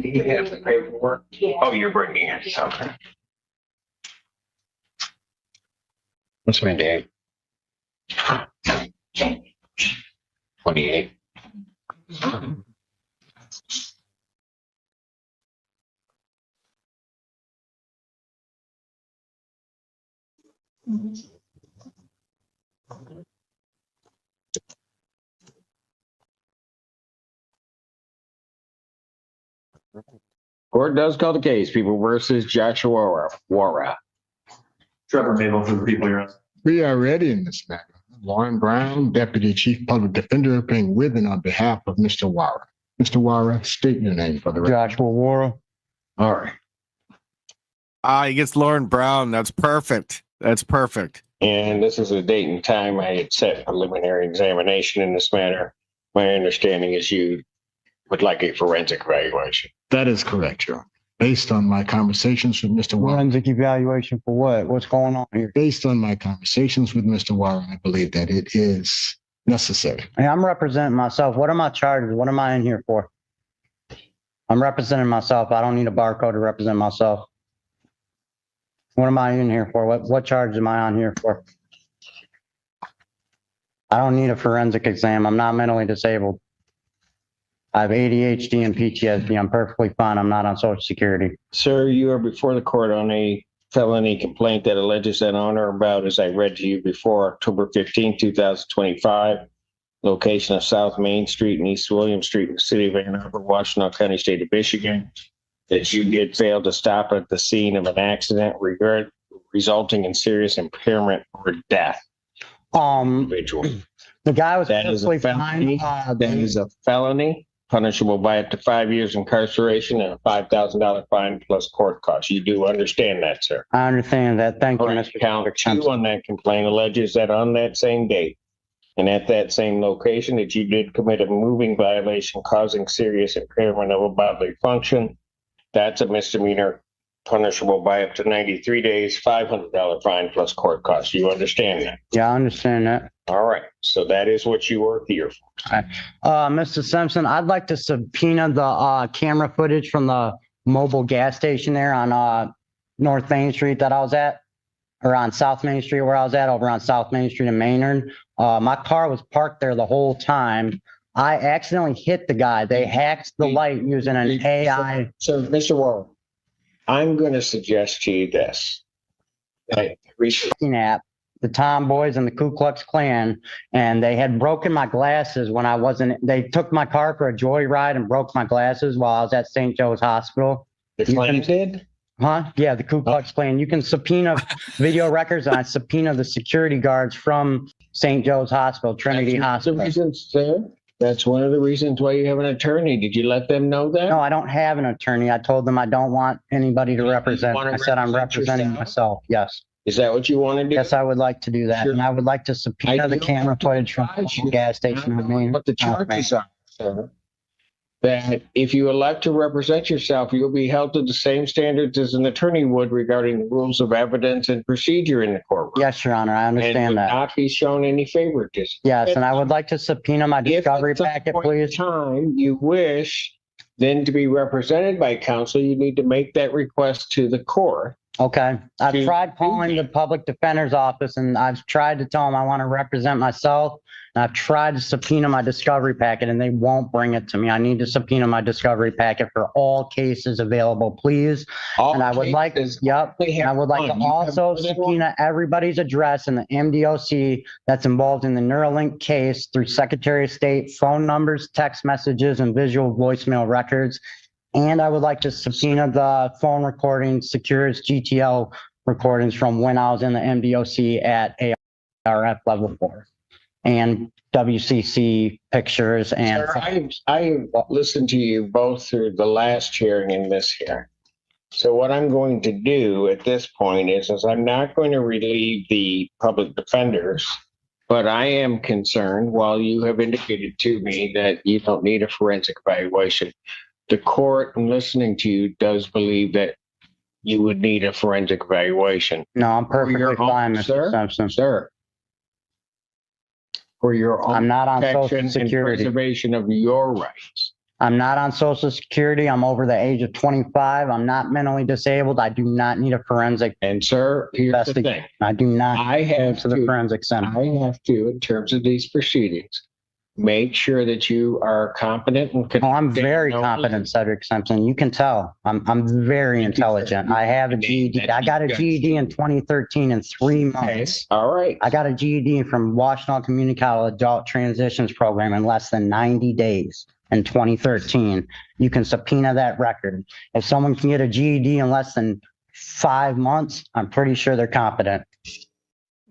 Do you have the paperwork? Oh, you're bringing it. Okay. What's my day? 28. Court does call the case, people versus Joshua Wara. Trevor Mabel for the people here. We are ready in this matter. Lauren Brown, Deputy Chief Public Defender, appearing with and on behalf of Mr. Wara. Mr. Wara, state your name for the record. Joshua Wara. All right. He gets Lauren Brown. That's perfect. That's perfect. And this is a date and time I had set preliminary examination in this matter. My understanding is you would like a forensic evaluation. That is correct, Your Honor. Based on my conversations with Mr. Wara. Forensic evaluation for what? What's going on here? Based on my conversations with Mr. Wara, I believe that it is necessary. Hey, I'm representing myself. What are my charges? What am I in here for? I'm representing myself. I don't need a barcode to represent myself. What am I in here for? What charge am I on here for? I don't need a forensic exam. I'm not mentally disabled. I have ADHD and PTSD. I'm perfectly fine. I'm not on Social Security. Sir, you are before the court on a felony complaint that alleges that on or about, as I read to you before, October 15, 2025, location of South Main Street and East William Street in the city of Ann Arbor, Washtenaw County, state of Michigan, that you did fail to stop at the scene of an accident resulting in serious impairment or death. Individual. The guy was That is a perfectly fine. felony. That is a felony, punishable by up to 5 years incarceration and a $5,000 fine plus court costs. You do understand that, sir? I understand that. Thank you, Mr. Count two on that complaint alleges that on that same date and at that same location that you did commit a moving violation causing serious impairment of a bodily function. That's a misdemeanor, punishable by up to 93 days, $500 fine plus court costs. You understand that? Yeah, I understand that. All right. So that is what you are here for. Mr. Simpson, I'd like to subpoena the camera footage from the mobile gas station there on North Main Street that I was at, or on South Main Street where I was at, over on South Main Street in Maynard. My car was parked there the whole time. I accidentally hit the guy. They hacked the light using an AI. So, Mr. Warren, I'm going to suggest to you this. App, the Tomboys and the Ku Klux Klan, and they had broken my glasses when I wasn't. They took my car for a joyride and broke my glasses while I was at St. Joe's Hospital. The Klan did? Huh? Yeah, the Ku Klux Klan. You can subpoena video records, and I subpoena the security guards from St. Joe's Hospital, Trinity Hospital. That's one of the reasons why you have an attorney. Did you let them know that? No, I don't have an attorney. I told them I don't want anybody to represent. I said I'm representing myself. Yes. Is that what you want to do? Yes, I would like to do that. Sure. And I would like to subpoena the camera footage from the gas station. What the charges are, sir. That if you elect to represent yourself, you'll be held to the same standards as an attorney would regarding the rules of evidence and procedure in the courtroom. Yes, Your Honor, I And understand would that. not be shown any favoritism. Yes, and I would like to subpoena my discovery packet, please. If at some point in time you wish then to be represented by counsel, you need to make that request to the court. Okay. I've to- tried calling the public defender's office, and I've tried to tell them I want to represent myself. And I've tried to subpoena my discovery packet, and they won't bring it to me. I need to subpoena my discovery packet for all cases available, please. And I would like, yep. And I would like to also subpoena everybody's address in the MDOC that's involved in the Neuralink case through Secretary of State, phone numbers, text messages, and visual voicemail records. And I would like to subpoena the phone recordings, Securus GTL recordings from when I was in the MDOC at ARF level 4. And WCC pictures and. Sir, I listened to you both through the last hearing and this hearing. So what I'm going to do at this point is I'm not going to relieve the public defenders, but I am concerned, while you have indicated to me that you don't need a forensic evaluation, the court, in listening to you, does believe that you would need a forensic evaluation. No, I'm perfectly fine, Mr. Simpson. Sir. For your own I'm not on Social protection and Security. preservation of your rights. I'm not on Social Security. I'm over the age of 25. I'm not mentally disabled. I do not need a forensic. And sir, here's the thing. I do not I have to the to, forensic center. I have to, in terms of these proceedings, make sure that you are competent and. Oh, I'm very No, competent, Cedric Simpson. You can tell. I'm very intelligent. I have a GED. I got a GED in 2013 in 3 months. All right. I got a GED from Washington Community College Adult Transitions Program in less than 90 days in 2013. You can subpoena that record. If someone can get a GED in less than 5 months, I'm pretty sure they're competent.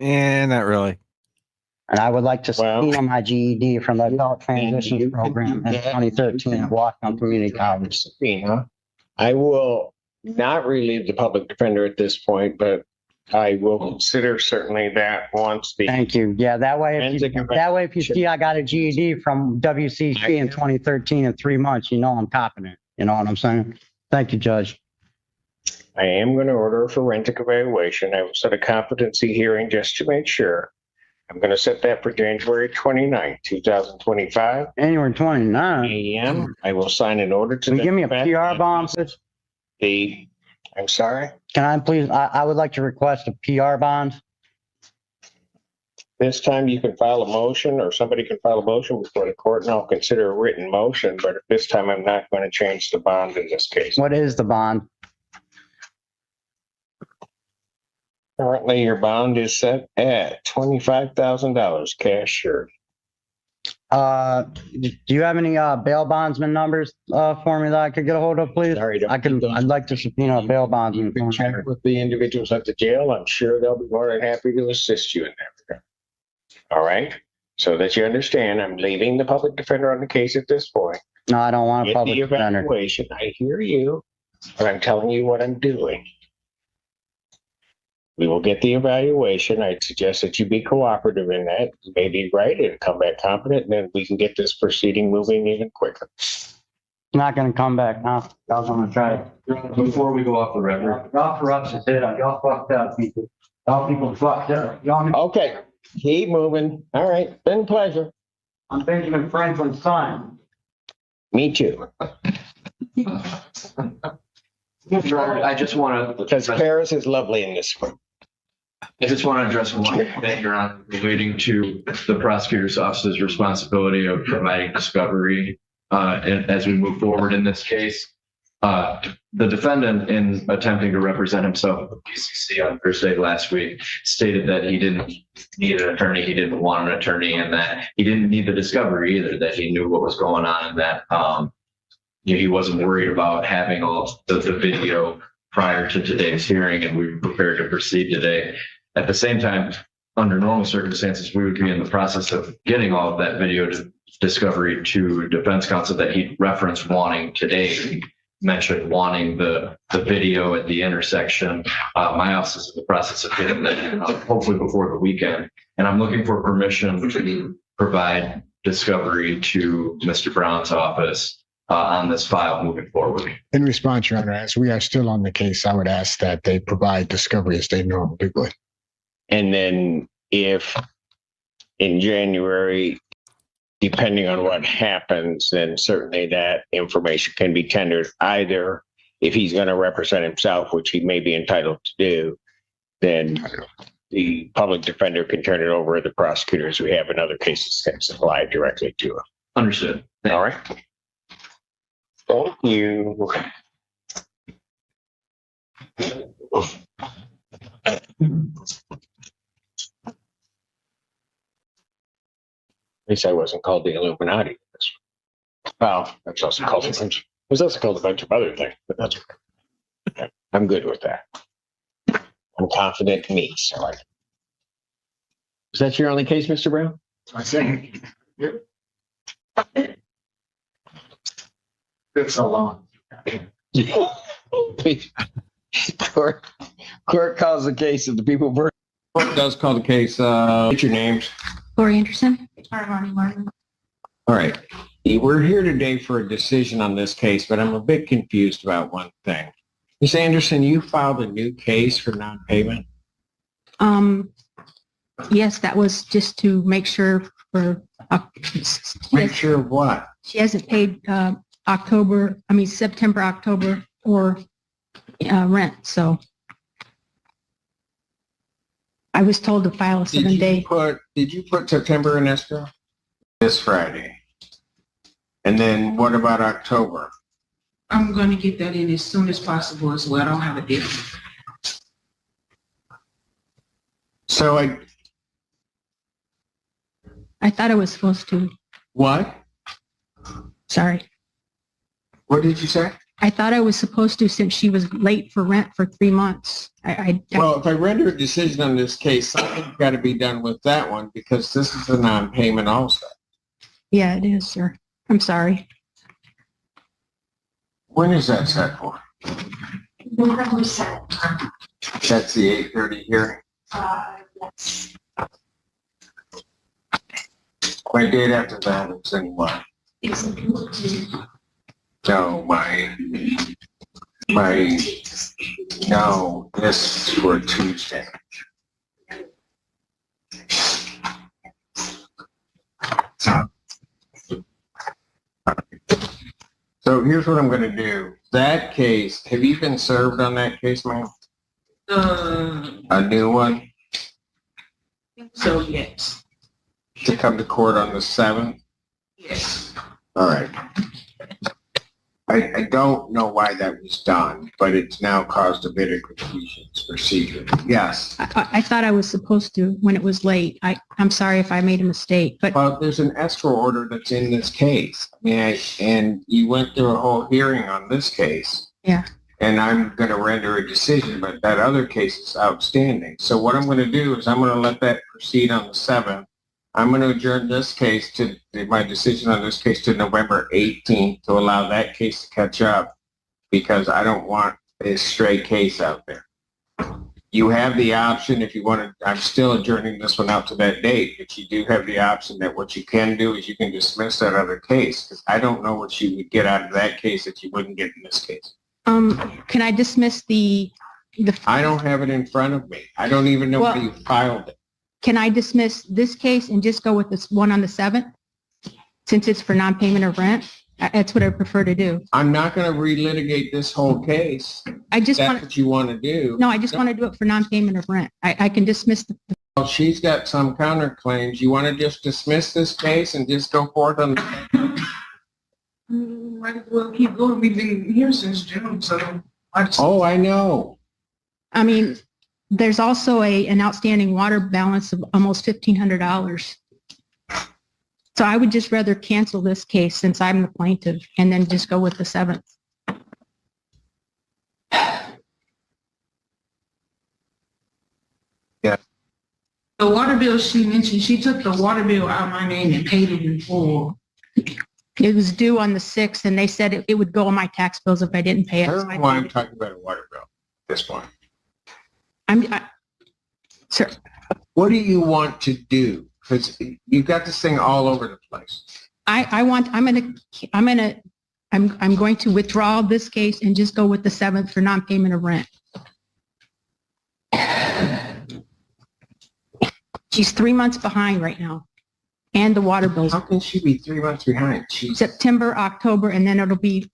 Not really. And I would like to Well, subpoena my GED from the Adult you Transitions can Program do in that. 2013 at Washington Community College. Subpoena. I will not relieve the public defender at this point, but I will consider certainly that once the. Thank you. Yeah, that way, Forensic if you see I got a GED from WCC in 2013 in 3 months, you know I'm competent. You know what I'm saying? Thank you, Judge. I am going to order a forensic evaluation. I will set a competency hearing just to make sure. I'm going to set that for January 29th, 2025. January 29. a.m. I will sign an order to. Can you give me a PR bond, please? I'm sorry. Can I please, I would like to request a PR bond. This time you can file a motion or somebody can file a motion before the court and I'll consider a written motion, but at this time I'm not going to change the bond in this case. What is the bond? Currently, your bond is set at $25,000 cash sure. Do you have any bail bondsman numbers for me that I could get a hold of, please? Sorry, I'd like to subpoena a bail bondsman. You can check with the individuals at the jail. I'm sure they'll be more than happy to assist you in that regard. All right. So that you understand, I'm leaving the public defender on the case at this point. No, I don't want a Get public the defender. evaluation. I hear you, but I'm telling you what I'm doing. We will get the evaluation. I'd suggest that you be cooperative in that. You may be right and come back competent, and then we can get this proceeding moving even quicker. Not gonna come back now. I was gonna try it. Before we go off the record, Y'all corrupted it. Y'all fucked up, people. Y'all people fucked up. Y'all. Okay, keep moving. All right, been a pleasure. I'm Benjamin Franklin's son. Me too. I just want to. Because Paris is lovely in this one. I just want to address one thing, Your Honor, relating to the prosecutor's office's responsibility of providing discovery as we move forward in this case. The defendant, in attempting to represent himself at the PCC on Thursday last week, stated that he didn't need an attorney, he didn't want an attorney, and that he didn't need the discovery either, that he knew what was going on, and that he wasn't worried about having all the video prior to today's hearing, and we were prepared to proceed today. At the same time, under normal circumstances, we would be in the process of getting all of that video discovery to defense counsel that he referenced wanting today. He mentioned wanting the video at the intersection. My office is in the process of getting that hopefully before the weekend. And I'm looking for permission to provide discovery to Mr. Brown's office on this file moving forward. In response, Your Honor, as we are still on the case, I would ask that they provide discovery as they normally would. And then if in January, depending on what happens, then certainly that information can be tendered either if he's going to represent himself, which he may be entitled to do, then the public defender can turn it over to the prosecutors we have in other cases that supply directly to him. Understood. All right. Thank you. At least I wasn't called the Illuminati. Well, that's also called a bunch. It was also called a bunch of other things, but that's okay. I'm good with that. I'm confident in me. So is that your only case, Mr. Brown? I think. It's so long. Court calls the case of the people. Court does call the case. What's your names? Lori Anderson. All right. We're here today for a decision on this case, but I'm a bit confused about one thing. Ms. Anderson, you filed a new case for non-payment? Yes, that was just to make sure for, Make sure of what? she hasn't paid, September, October, or rent. So I was told to file a Did 7-day. did you put September in escrow? This Friday. And then what about October? I'm going to get that in as soon as possible as well. I don't have a deal. So I thought I was supposed to. what? Sorry. What did you say? I thought I was supposed to since she was late for rent for 3 months. Well, if I render a decision on this case, something's got to be done with that one because this is a non-payment also. Yeah, it is, sir. I'm sorry. When is that set for? November 7th. That's the 8:30 hearing. Yes. My date after that is in what? It's included. No, no, this is for Tuesday. So here's what I'm going to do. That case, have you been served on that case, ma'am? A new one So yes, to come to court on the 7th? yes. All right. I don't know why that was done, but it's now caused a bit of confusion. It's procedure. Yes. I thought I was supposed to when it was late. I'm sorry if I made a mistake, but Well, there's an escrow order that's in this case. I mean, and you went through a whole hearing on this case. Yeah. And I'm going to render a decision, but that other case is outstanding. So what I'm going to do is I'm going to let that proceed on the 7th. I'm going to adjourn this case to my decision on this case to November 18th to allow that case to catch up because I don't want a stray case out there. You have the option if you want to, I'm still adjourning this one out to that date, but you do have the option that what you can do is you can dismiss that other case because I don't know what you would get out of that case that you wouldn't get in this case. can I dismiss the? I don't have it in front of me. I don't even know where you filed it. Can I dismiss this case and just go with this one on the 7th? Since it's for non-payment of rent? That's what I prefer to do. I'm not going to relitigate this whole case. I just That's want, what you want to do. no, I just want to do it for non-payment of rent. I can dismiss the, Well, she's got some counterclaims. You want to just dismiss this case and just go forth on Might well keep going. We've been here since June, so I just. Oh, I know. I mean, there's also an outstanding water balance of almost $1,500. So I would just rather cancel this case since I'm the plaintiff and then just go with the 7th. The water bill she mentioned, she took the water bill out of my name and paid it in full. It was due on the 6th and they said it would go on my tax bills if I didn't pay I it. don't know why I'm talking about a water bill at this point. Sir, What do you want to do? Because you've got this thing all over the place. I'm going to withdraw this case and just go with the 7th for non-payment of rent. She's 3 months behind right now. And the water bills, How can she be 3 months behind? She's September, October, and then it'll be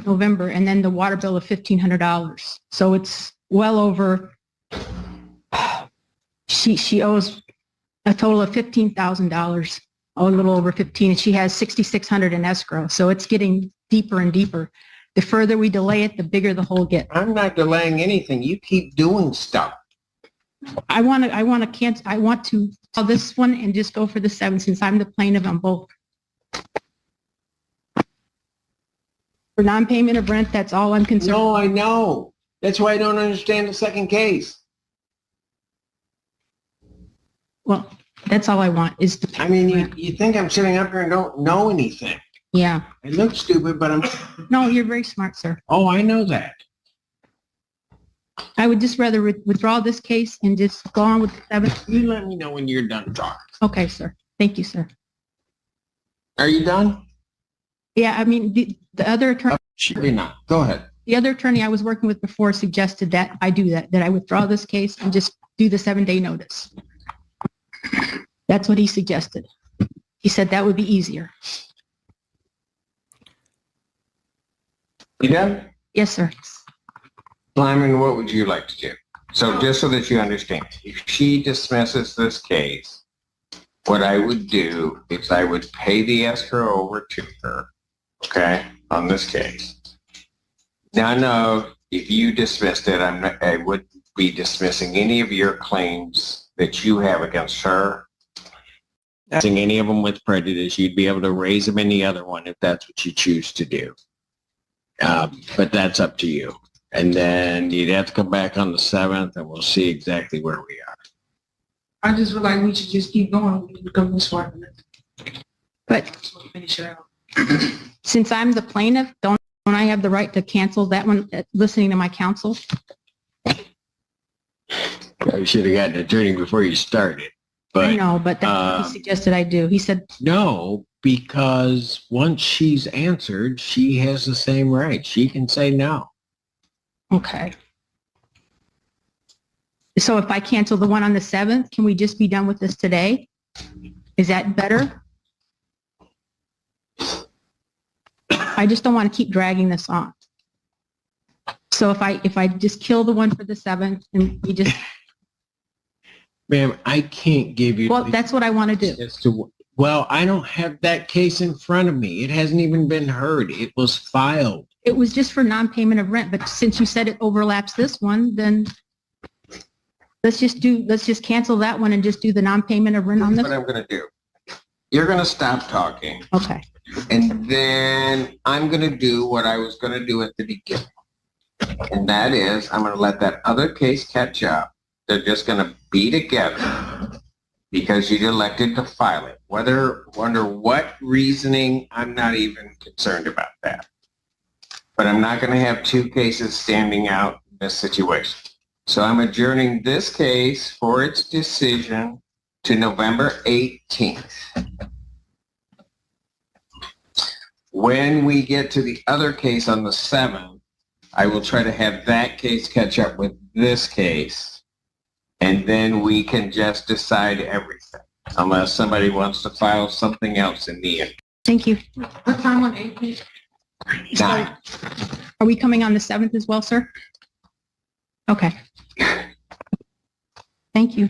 November, and then the water bill of $1,500. So it's well over, she owes a total of $15,000, a little over 15, and she has 6,600 in escrow. So it's getting deeper and deeper. The further we delay it, the bigger the hole gets. I'm not delaying anything. You keep doing stuff. I want to call this one and just go for the 7th since I'm the plaintiff on both. For non-payment of rent, that's all I'm concerned. No, I know. That's why I don't understand the second case. Well, that's all I want is the. I mean, you think I'm sitting up here and don't know anything. Yeah. I look stupid, but I'm, No, you're very smart, sir. oh, I know that. I would just rather withdraw this case and just go on with the 7th. You let me know when you're done talking. Okay, sir. Thank you, sir. Are you done? Yeah, I mean, the other attorney, You're not. Go ahead. the other attorney I was working with before suggested that I do that I withdraw this case and just do the 7-day notice. That's what he suggested. He said that would be easier. You done? Yes, sir. Lyman, what would you like to do? So just so that you understand, if she dismisses this case, what I would do is I would pay the escrow over to her, okay, on this case. Now, no, if you dismissed it, I wouldn't be dismissing any of your claims that you have against her. Any of them with prejudice, you'd be able to raise them in the other one if that's what you choose to do. But that's up to you. And then you'd have to come back on the 7th and we'll see exactly where we are. I just feel like we should just keep going because this one. But Finish it out. since I'm the plaintiff, don't I have the right to cancel that one, listening to my counsel? You should have gotten an attorney before you started. I But know, but that's what he suggested I do. He said, no, because once she's answered, she has the same right. She can say no. okay. So if I cancel the one on the 7th, can we just be done with this today? Is that better? I just don't want to keep dragging this on. So if I just kill the one for the 7th and we just, Ma'am, I can't give you. well, that's what I want to do. as to, well, I don't have that case in front of me. It hasn't even been heard. It was filed. It was just for non-payment of rent, but since you said it overlaps this one, then let's just cancel that one and just do the non-payment of rent on That's this. what I'm going to do. You're going to stop talking. Okay. And then I'm going to do what I was going to do at the beginning. And that is, I'm going to let that other case catch up. They're just going to be together because you elected to file it. Whether, under what reasoning, I'm not even concerned about that. But I'm not going to have two cases standing out in this situation. So I'm adjourning this case for its decision to November 18th. When we get to the other case on the 7th, I will try to have that case catch up with this case, and then we can just decide everything, unless somebody wants to file something else in the end. Thank you. What time on 18th? So, are we coming on the 7th as well, sir? Okay. Thank you.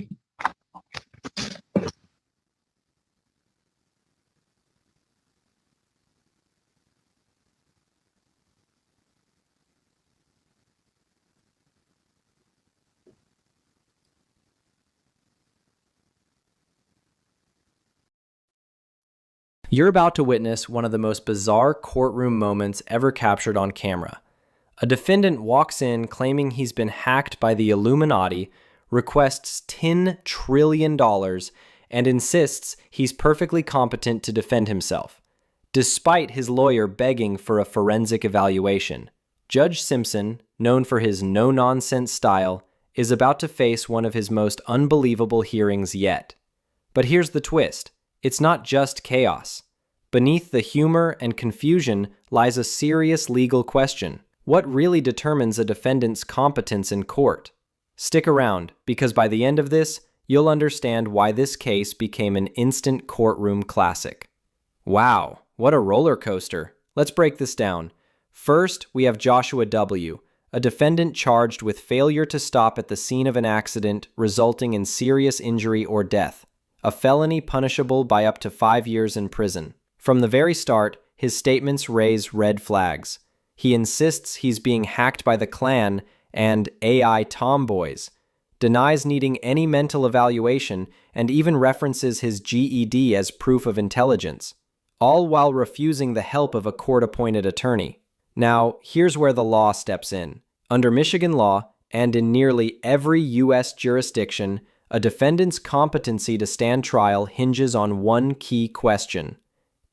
You're about to witness one of the most bizarre courtroom moments ever captured on camera. A defendant walks in claiming he's been hacked by the Illuminati, requests $10 trillion, and insists he's perfectly competent to defend himself, despite his lawyer begging for a forensic evaluation. Judge Simpson, known for his no-nonsense style, is about to face one of his most unbelievable hearings yet. But here's the twist. It's not just chaos. Beneath the humor and confusion lies a serious legal question. What really determines a defendant's competence in court? Stick around, because by the end of this, you'll understand why this case became an instant courtroom classic. Wow, what a roller coaster. Let's break this down. First, we have Joshua W., a defendant charged with failure to stop at the scene of an accident resulting in serious injury or death, a felony punishable by up to 5 years in prison. From the very start, his statements raise red flags. He insists he's being hacked by the Klan and AI tomboys, denies needing any mental evaluation, and even references his GED as proof of intelligence, all while refusing the help of a court-appointed attorney. Now, here's where the law steps in. Under Michigan law, and in nearly every U.S. jurisdiction, a defendant's competency to stand trial hinges on one key question.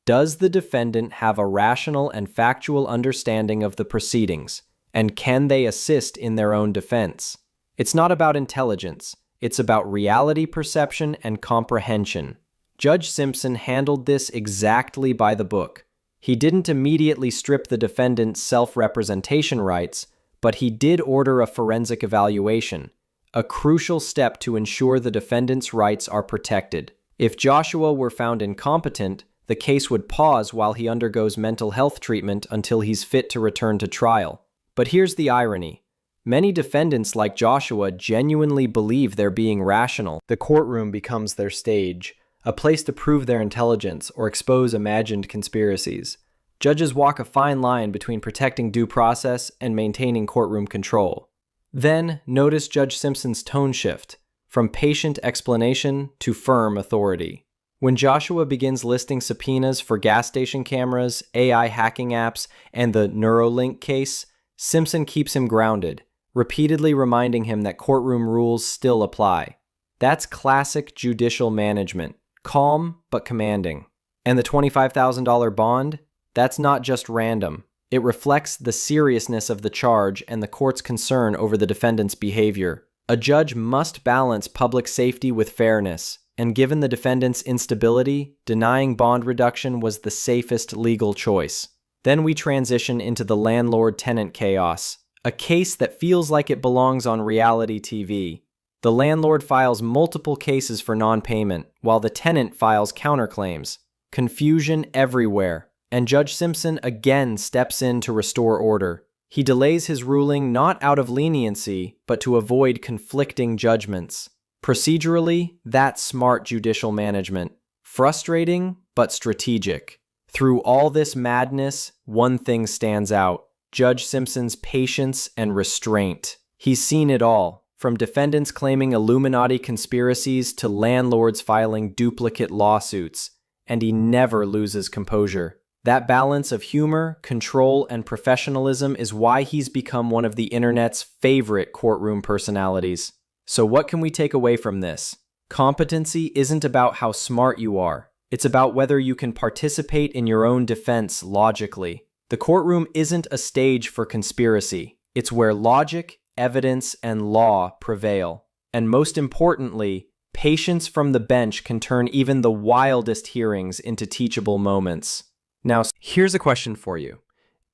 Does the defendant have a rational and factual understanding of the proceedings, and can they assist in their own defense? It's not about intelligence, it's about reality perception and comprehension. Judge Simpson handled this exactly by the book. He didn't immediately strip the defendant's self-representation rights, but he did order a forensic evaluation, a crucial step to ensure the defendant's rights are protected. If Joshua were found incompetent, the case would pause while he undergoes mental health treatment until he's fit to return to trial. But here's the irony. Many defendants like Joshua genuinely believe they're being rational. The courtroom becomes their stage, a place to prove their intelligence or expose imagined conspiracies. Judges walk a fine line between protecting due process and maintaining courtroom control. Then, notice Judge Simpson's tone shift, from patient explanation to firm authority. When Joshua begins listing subpoenas for gas station cameras, AI hacking apps, and the Neuralink case, Simpson keeps him grounded, repeatedly reminding him that courtroom rules still apply. That's classic judicial management, calm but commanding. And the $25,000 bond? That's not just random. It reflects the seriousness of the charge and the court's concern over the defendant's behavior. A judge must balance public safety with fairness, and given the defendant's instability, denying bond reduction was the safest legal choice. Then we transition into the landlord-tenant chaos, a case that feels like it belongs on reality TV. The landlord files multiple cases for non-payment, while the tenant files counterclaims. Confusion everywhere, and Judge Simpson again steps in to restore order. He delays his ruling not out of leniency, but to avoid conflicting judgments. Procedurally, that's smart judicial management. Frustrating, but strategic. Through all this madness, one thing stands out: Judge Simpson's patience and restraint. He's seen it all, from defendants claiming Illuminati conspiracies to landlords filing duplicate lawsuits, and he never loses composure. That balance of humor, control, and professionalism is why he's become one of the internet's favorite courtroom personalities. So what can we take away from this? Competency isn't about how smart you are. It's about whether you can participate in your own defense logically. The courtroom isn't a stage for conspiracy. It's where logic, evidence, and law prevail. And most importantly, patience from the bench can turn even the wildest hearings into teachable moments. Now, here's a question for you.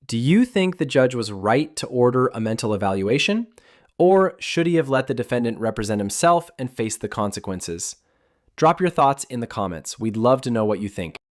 Do you think the judge was right to order a mental evaluation, or should he have let the defendant represent himself and face the consequences? Drop your thoughts in the comments. We'd love to know what you think.